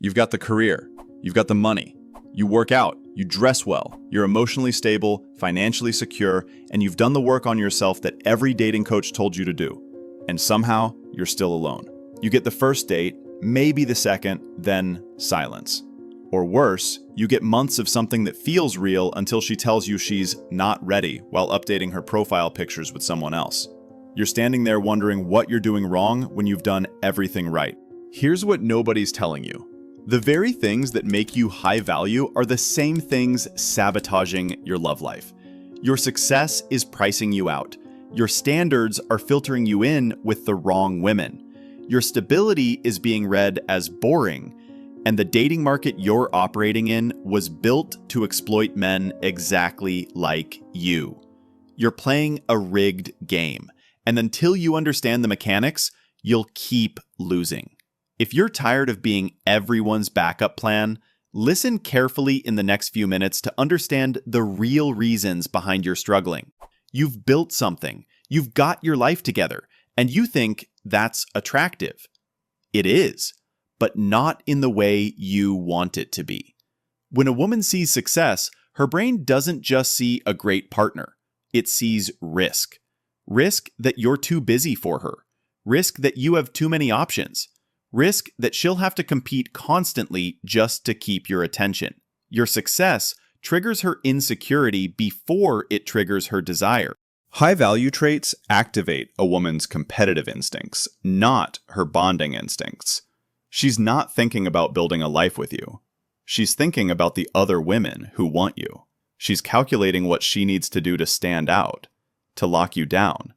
You've got the career. You've got the money. You work out. You dress well. You're emotionally stable, financially secure, and you've done the work on yourself that every dating coach told you to do. And somehow, you're still alone. You get the first date, maybe the second, then silence. Or worse, you get months of something that feels real until she tells you she's not ready while updating her profile pictures with someone else. You're standing there wondering what you're doing wrong when you've done everything right. Here's what nobody's telling you. The very things that make you high value are the same things sabotaging your love life. Your success is pricing you out. Your standards are filtering you in with the wrong women. Your stability is being read as boring, and the dating market you're operating in was built to exploit men exactly like you. You're playing a rigged game, and until you understand the mechanics, you'll keep losing. If you're tired of being everyone's backup plan, listen carefully in the next few minutes to understand the real reasons behind your struggling. You've built something, you've got your life together, and you think that's attractive. It is, but not in the way you want it to be. When a woman sees success, her brain doesn't just see a great partner. It sees risk. Risk that you're too busy for her. Risk that you have too many options. Risk that she'll have to compete constantly just to keep your attention. Your success triggers her insecurity before it triggers her desire. High-value traits activate a woman's competitive instincts, not her bonding instincts. She's not thinking about building a life with you. She's thinking about the other women who want you. She's calculating what she needs to do to stand out, to lock you down,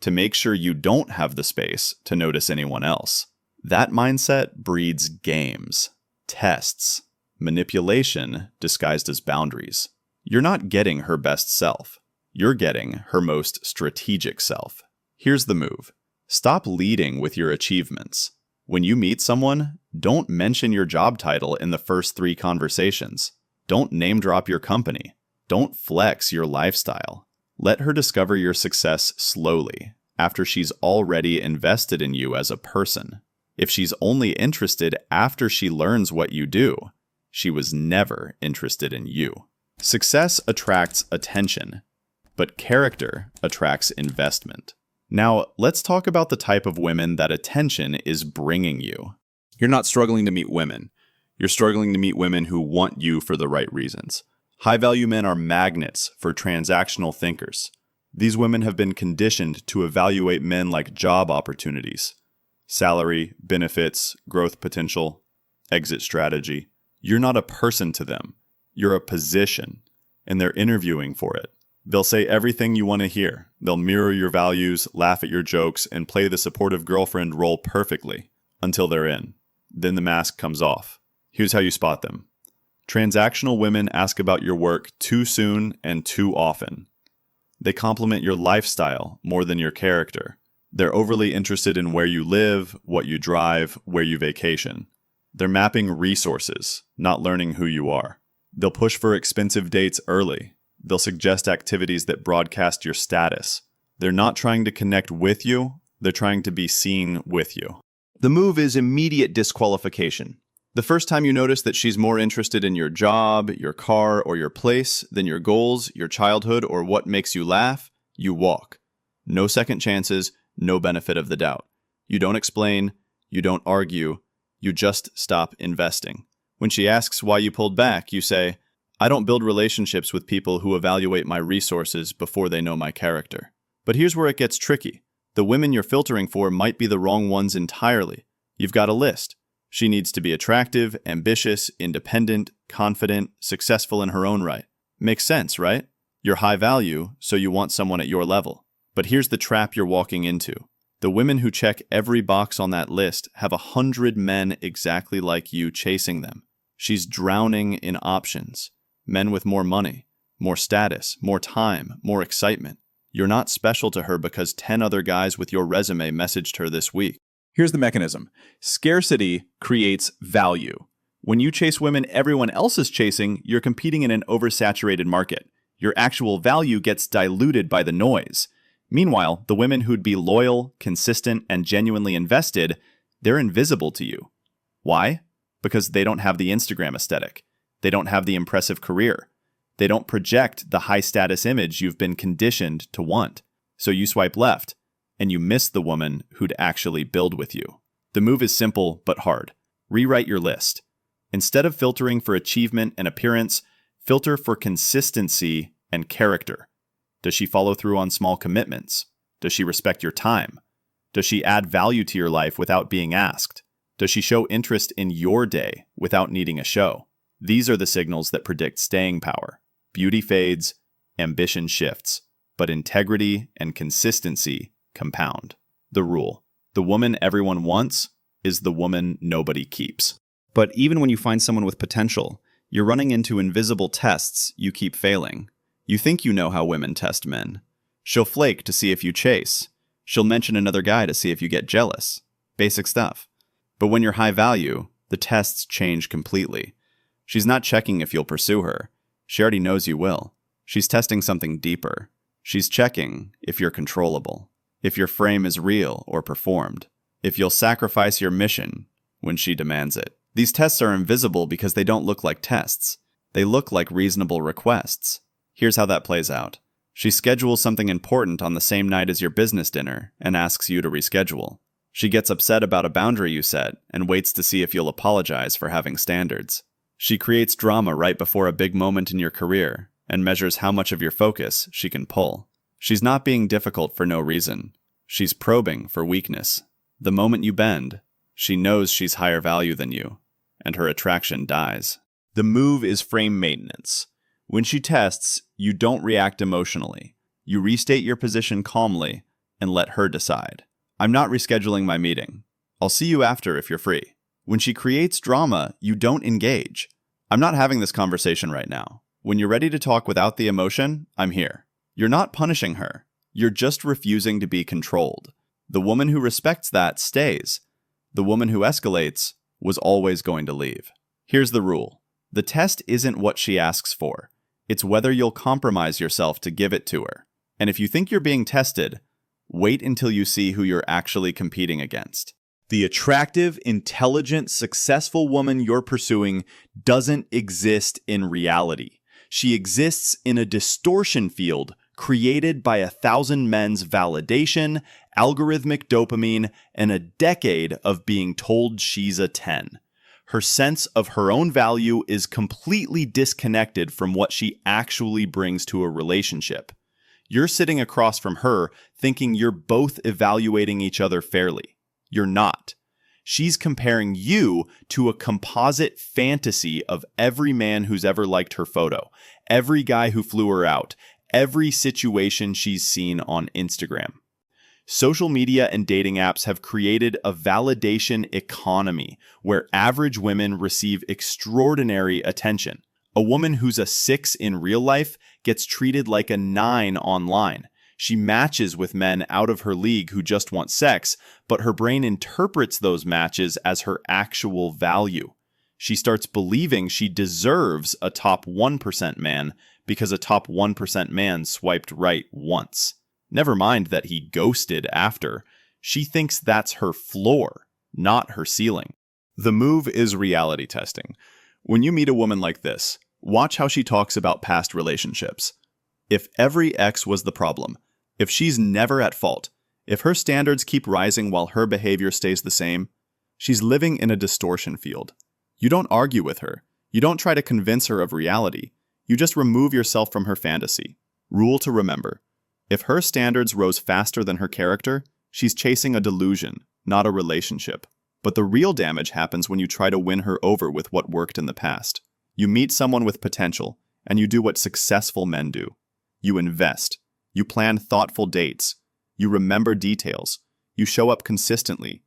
to make sure you don't have the space to notice anyone else. That mindset breeds games, tests, manipulation disguised as boundaries. You're not getting her best self. You're getting her most strategic self. Here's the move. Stop leading with your achievements. When you meet someone, don't mention your job title in the first 3 conversations. Don't name drop your company. Don't flex your lifestyle. Let her discover your success slowly, after she's already invested in you as a person. If she's only interested after she learns what you do, she was never interested in you. Success attracts attention, but character attracts investment. Now, let's talk about the type of women that attention is bringing you. You're not struggling to meet women. You're struggling to meet women who want you for the right reasons. High-value men are magnets for transactional thinkers. These women have been conditioned to evaluate men like job opportunities. Salary, benefits, growth potential, exit strategy. You're not a person to them. You're a position, and they're interviewing for it. They'll say everything you want to hear. They'll mirror your values, laugh at your jokes, and play the supportive girlfriend role perfectly until they're in. Then the mask comes off. Here's how you spot them. Transactional women ask about your work too soon and too often. They compliment your lifestyle more than your character. They're overly interested in where you live, what you drive, where you vacation. They're mapping resources, not learning who you are. They'll push for expensive dates early. They'll suggest activities that broadcast your status. They're not trying to connect with you, they're trying to be seen with you. The move is immediate disqualification. The first time you notice that she's more interested in your job, your car, or your place than your goals, your childhood, or what makes you laugh, you walk. No second chances, no benefit of the doubt. You don't explain, you don't argue, you just stop investing. When she asks why you pulled back, you say, I don't build relationships with people who evaluate my resources before they know my character. But here's where it gets tricky. The women you're filtering for might be the wrong ones entirely. You've got a list. She needs to be attractive, ambitious, independent, confident, successful in her own right. Makes sense, right? You're high value, so you want someone at your level. But here's the trap you're walking into. The women who check every box on that list have 100 men exactly like you chasing them. She's drowning in options. Men with more money, more status, more time, more excitement. You're not special to her because 10 other guys with your resume messaged her this week. Here's the mechanism. Scarcity creates value. When you chase women everyone else is chasing, you're competing in an oversaturated market. Your actual value gets diluted by the noise. Meanwhile, the women who'd be loyal, consistent, and genuinely invested, they're invisible to you. Why? Because they don't have the Instagram aesthetic. They don't have the impressive career. They don't project the high-status image you've been conditioned to want. So you swipe left, and you miss the woman who'd actually build with you. The move is simple but hard. Rewrite your list. Instead of filtering for achievement and appearance, filter for consistency and character. Does she follow through on small commitments? Does she respect your time? Does she add value to your life without being asked? Does she show interest in your day without needing a show? These are the signals that predict staying power. Beauty fades, ambition shifts, but integrity and consistency compound. The rule: the woman everyone wants is the woman nobody keeps. But even when you find someone with potential, you're running into invisible tests you keep failing. You think you know how women test men. She'll flake to see if you chase. She'll mention another guy to see if you get jealous. Basic stuff. But when you're high value, the tests change completely. She's not checking if you'll pursue her. She already knows you will. She's testing something deeper. She's checking if you're controllable, if your frame is real or performed, if you'll sacrifice your mission when she demands it. These tests are invisible because they don't look like tests. They look like reasonable requests. Here's how that plays out. She schedules something important on the same night as your business dinner and asks you to reschedule. She gets upset about a boundary you set and waits to see if you'll apologize for having standards. She creates drama right before a big moment in your career and measures how much of your focus she can pull. She's not being difficult for no reason. She's probing for weakness. The moment you bend, she knows she's higher value than you, and her attraction dies. The move is frame maintenance. When she tests, you don't react emotionally. You restate your position calmly and let her decide. I'm not rescheduling my meeting. I'll see you after if you're free. When she creates drama, you don't engage. I'm not having this conversation right now. When you're ready to talk without the emotion, I'm here. You're not punishing her. You're just refusing to be controlled. The woman who respects that stays. The woman who escalates was always going to leave. Here's the rule. The test isn't what she asks for. It's whether you'll compromise yourself to give it to her. And if you think you're being tested, wait until you see who you're actually competing against. The attractive, intelligent, successful woman you're pursuing doesn't exist in reality. She exists in a distortion field created by 1,000 men's validation, algorithmic dopamine, and a decade of being told she's a 10. Her sense of her own value is completely disconnected from what she actually brings to a relationship. You're sitting across from her thinking you're both evaluating each other fairly. You're not. She's comparing you to a composite fantasy of every man who's ever liked her photo, every guy who flew her out, every situation she's seen on Instagram. Social media and dating apps have created a validation economy where average women receive extraordinary attention. A woman who's a 6 in real life gets treated like a 9 online. She matches with men out of her league who just want sex, but her brain interprets those matches as her actual value. She starts believing she deserves a top 1% man because a top 1% man swiped right once. Never mind that he ghosted after. She thinks that's her floor, not her ceiling. The move is reality testing. When you meet a woman like this, watch how she talks about past relationships. If every ex was the problem, if she's never at fault, if her standards keep rising while her behavior stays the same, she's living in a distortion field. You don't argue with her. You don't try to convince her of reality. You just remove yourself from her fantasy. Rule to remember. If her standards rose faster than her character, she's chasing a delusion, not a relationship. But the real damage happens when you try to win her over with what worked in the past. You meet someone with potential, and you do what successful men do. You invest. You plan thoughtful dates. You remember details. You show up consistently.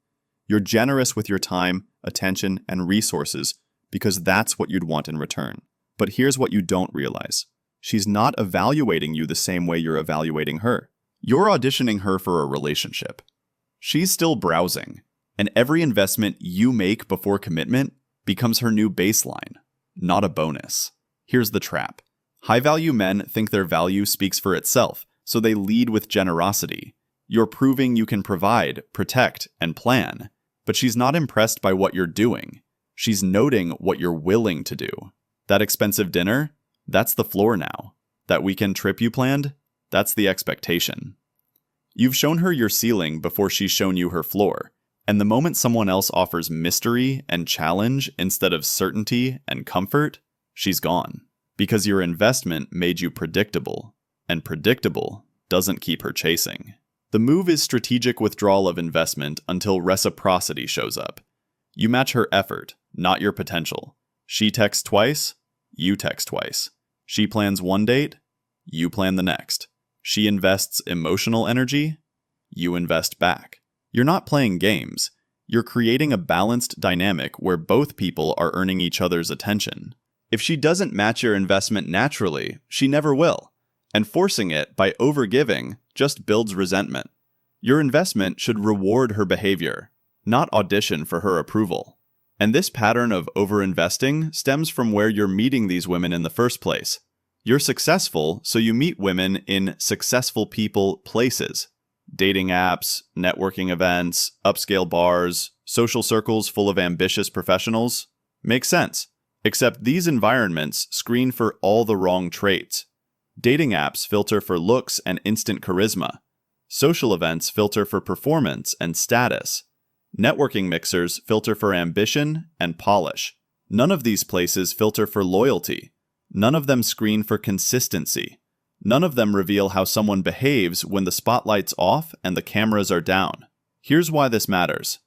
You're generous with your time, attention, and resources because that's what you'd want in return. But here's what you don't realize. She's not evaluating you the same way you're evaluating her. You're auditioning her for a relationship. She's still browsing, and every investment you make before commitment becomes her new baseline, not a bonus. Here's the trap. High-value men think their value speaks for itself, so they lead with generosity. You're proving you can provide, protect, and plan, but she's not impressed by what you're doing. She's noting what you're willing to do. That expensive dinner? That's the floor now. That weekend trip you planned? That's the expectation. You've shown her your ceiling before she's shown you her floor. And the moment someone else offers mystery and challenge instead of certainty and comfort, she's gone. Because your investment made you predictable. And predictable doesn't keep her chasing. The move is strategic withdrawal of investment until reciprocity shows up. You match her effort, not your potential. She texts twice, you text twice. She plans one date, you plan the next. She invests emotional energy, you invest back. You're not playing games. You're creating a balanced dynamic where both people are earning each other's attention. If she doesn't match your investment naturally, she never will. And forcing it by overgiving just builds resentment. Your investment should reward her behavior, not audition for her approval. And this pattern of overinvesting stems from where you're meeting these women in the first place. You're successful, so you meet women in successful people places. Dating apps, networking events, upscale bars, social circles full of ambitious professionals. Makes sense. Except these environments screen for all the wrong traits. Dating apps filter for looks and instant charisma. Social events filter for performance and status. Networking mixers filter for ambition and polish. None of these places filter for loyalty. None of them screen for consistency. None of them reveal how someone behaves when the spotlight's off and the cameras are down. Here's why this matters.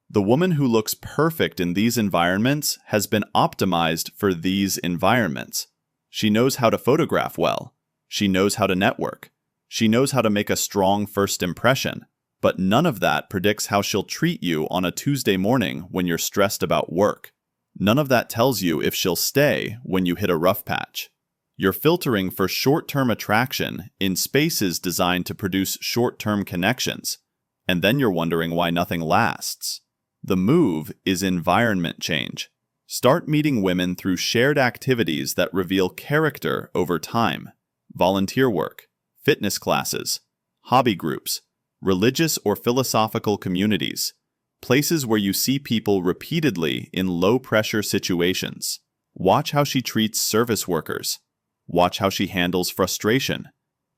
The woman who looks perfect in these environments has been optimized for these environments. She knows how to photograph well. She knows how to network. She knows how to make a strong first impression. But none of that predicts how she'll treat you on a Tuesday morning when you're stressed about work. None of that tells you if she'll stay when you hit a rough patch. You're filtering for short-term attraction in spaces designed to produce short-term connections, and then you're wondering why nothing lasts. The move is environment change. Start meeting women through shared activities that reveal character over time. Volunteer work, fitness classes, hobby groups, religious or philosophical communities, places where you see people repeatedly in low-pressure situations. Watch how she treats service workers. Watch how she handles frustration.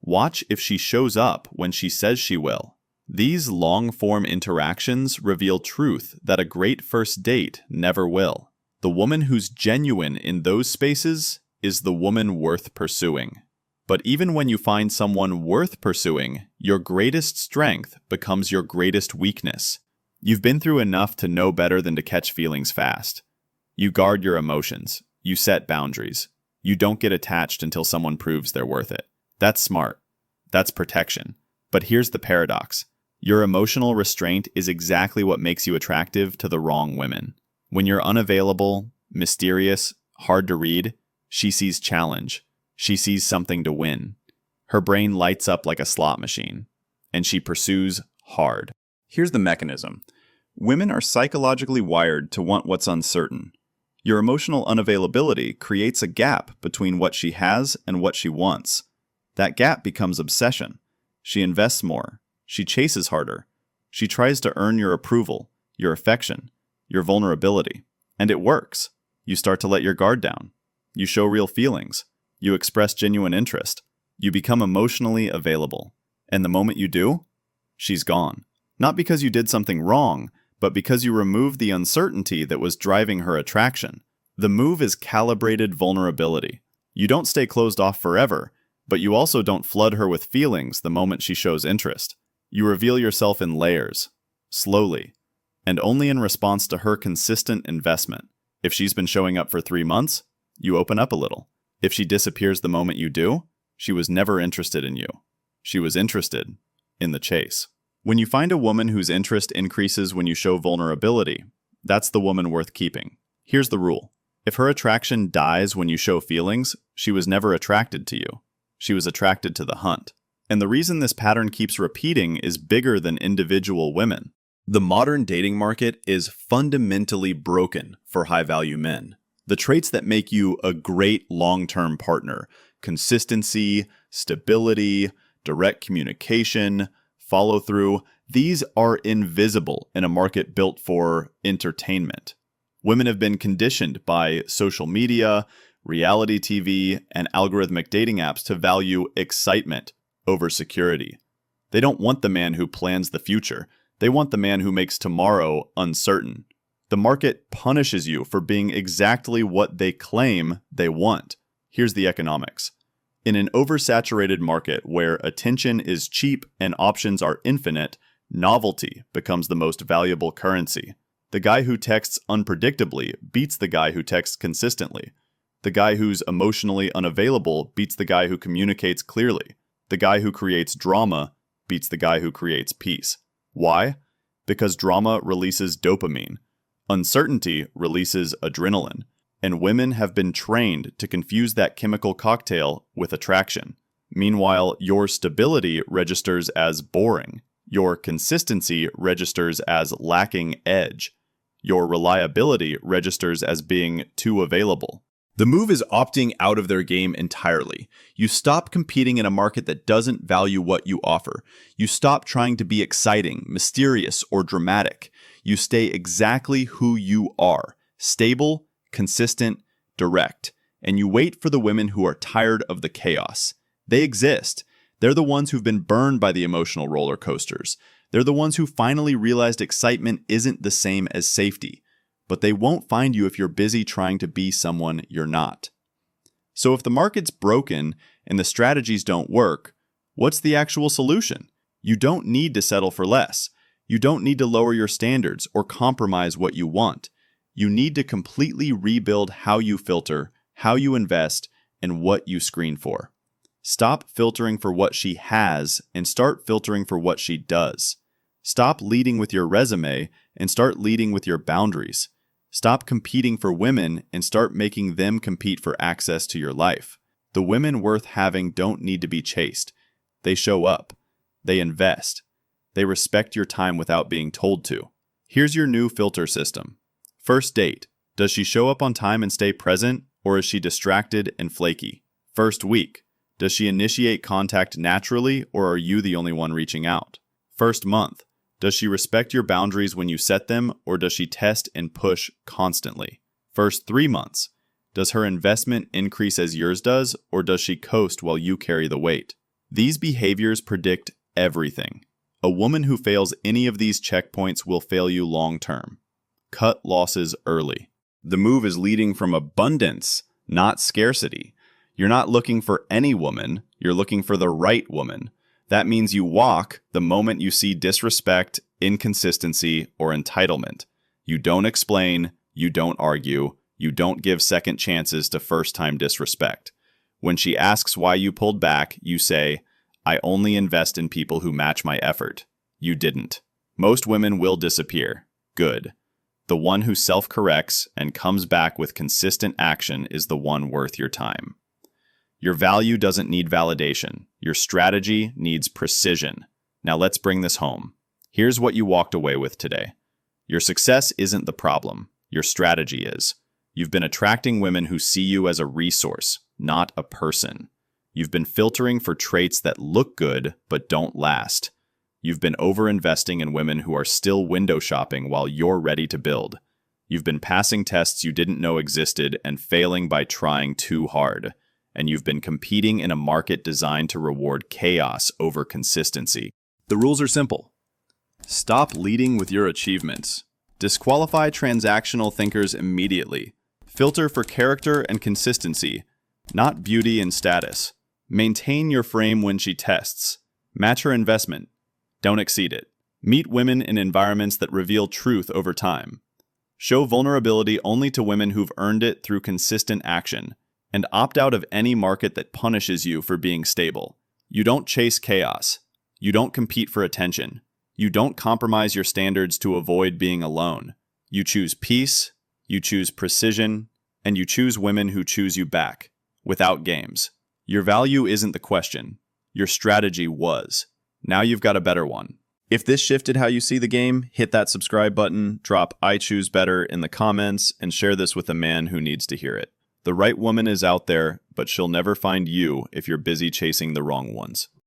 Watch if she shows up when she says she will. These long-form interactions reveal truth that a great first date never will. The woman who's genuine in those spaces is the woman worth pursuing. But even when you find someone worth pursuing, your greatest strength becomes your greatest weakness. You've been through enough to know better than to catch feelings fast. You guard your emotions. You set boundaries. You don't get attached until someone proves they're worth it. That's smart. That's protection. But here's the paradox. Your emotional restraint is exactly what makes you attractive to the wrong women. When you're unavailable, mysterious, hard to read, she sees challenge. She sees something to win. Her brain lights up like a slot machine, and she pursues hard. Here's the mechanism. Women are psychologically wired to want what's uncertain. Your emotional unavailability creates a gap between what she has and what she wants. That gap becomes obsession. She invests more. She chases harder. She tries to earn your approval, your affection, your vulnerability. And it works. You start to let your guard down. You show real feelings. You express genuine interest. You become emotionally available. And the moment you do, she's gone. Not because you did something wrong, but because you removed the uncertainty that was driving her attraction. The move is calibrated vulnerability. You don't stay closed off forever, but you also don't flood her with feelings the moment she shows interest. You reveal yourself in layers, slowly, and only in response to her consistent investment. If she's been showing up for 3 months, you open up a little. If she disappears the moment you do, she was never interested in you. She was interested in the chase. When you find a woman whose interest increases when you show vulnerability, that's the woman worth keeping. Here's the rule. If her attraction dies when you show feelings, she was never attracted to you. She was attracted to the hunt. And the reason this pattern keeps repeating is bigger than individual women. The modern dating market is fundamentally broken for high-value men. The traits that make you a great long-term partner, consistency, stability, direct communication, follow-through, these are invisible in a market built for entertainment. Women have been conditioned by social media, reality TV, and algorithmic dating apps to value excitement over security. They don't want the man who plans the future. They want the man who makes tomorrow uncertain. The market punishes you for being exactly what they claim they want. Here's the economics. In an oversaturated market where attention is cheap and options are infinite, novelty becomes the most valuable currency. The guy who texts unpredictably beats the guy who texts consistently. The guy who's emotionally unavailable beats the guy who communicates clearly. The guy who creates drama beats the guy who creates peace. Why? Because drama releases dopamine. Uncertainty releases adrenaline. And women have been trained to confuse that chemical cocktail with attraction. Meanwhile, your stability registers as boring. Your consistency registers as lacking edge. Your reliability registers as being too available. The move is opting out of their game entirely. You stop competing in a market that doesn't value what you offer. You stop trying to be exciting, mysterious, or dramatic. You stay exactly who you are, stable, consistent, direct, and you wait for the women who are tired of the chaos. They exist. They're the ones who've been burned by the emotional roller coasters. They're the ones who finally realized excitement isn't the same as safety. But they won't find you if you're busy trying to be someone you're not. So if the market's broken and the strategies don't work, what's the actual solution? You don't need to settle for less. You don't need to lower your standards or compromise what you want. You need to completely rebuild how you filter, how you invest, and what you screen for. Stop filtering for what she has and start filtering for what she does. Stop leading with your resume and start leading with your boundaries. Stop competing for women and start making them compete for access to your life. The women worth having don't need to be chased. They show up. They invest. They respect your time without being told to. Here's your new filter system. First date. Does she show up on time and stay present, or is she distracted and flaky? First week. Does she initiate contact naturally, or are you the only one reaching out? First month. Does she respect your boundaries when you set them, or does she test and push constantly? First 3 months. Does her investment increase as yours does, or does she coast while you carry the weight? These behaviors predict everything. A woman who fails any of these checkpoints will fail you long term. Cut losses early. The move is leading from abundance, not scarcity. You're not looking for any woman, you're looking for the right woman. That means you walk the moment you see disrespect, inconsistency, or entitlement. You don't explain, you don't argue, you don't give second chances to first-time disrespect. When she asks why you pulled back, you say, "I only invest in people who match my effort." You didn't. Most women will disappear. Good. The one who self-corrects and comes back with consistent action is the one worth your time. Your value doesn't need validation. Your strategy needs precision. Now let's bring this home. Here's what you walked away with today. Your success isn't the problem. Your strategy is. You've been attracting women who see you as a resource, not a person. You've been filtering for traits that look good but don't last. You've been over-investing in women who are still window shopping while you're ready to build. You've been passing tests you didn't know existed and failing by trying too hard. And you've been competing in a market designed to reward chaos over consistency. The rules are simple. Stop leading with your achievements. Disqualify transactional thinkers immediately. Filter for character and consistency, not beauty and status. Maintain your frame when she tests. Match her investment. Don't exceed it. Meet women in environments that reveal truth over time. Show vulnerability only to women who've earned it through consistent action. And opt out of any market that punishes you for being stable. You don't chase chaos. You don't compete for attention. You don't compromise your standards to avoid being alone. You choose peace, you choose precision, and you choose women who choose you back, without games. Your value isn't the question. Your strategy was. Now you've got a better one. If this shifted how you see the game, hit that subscribe button, drop "I choose better" in the comments, and share this with a man who needs to hear it. The right woman is out there, but she'll never find you if you're busy chasing the wrong ones.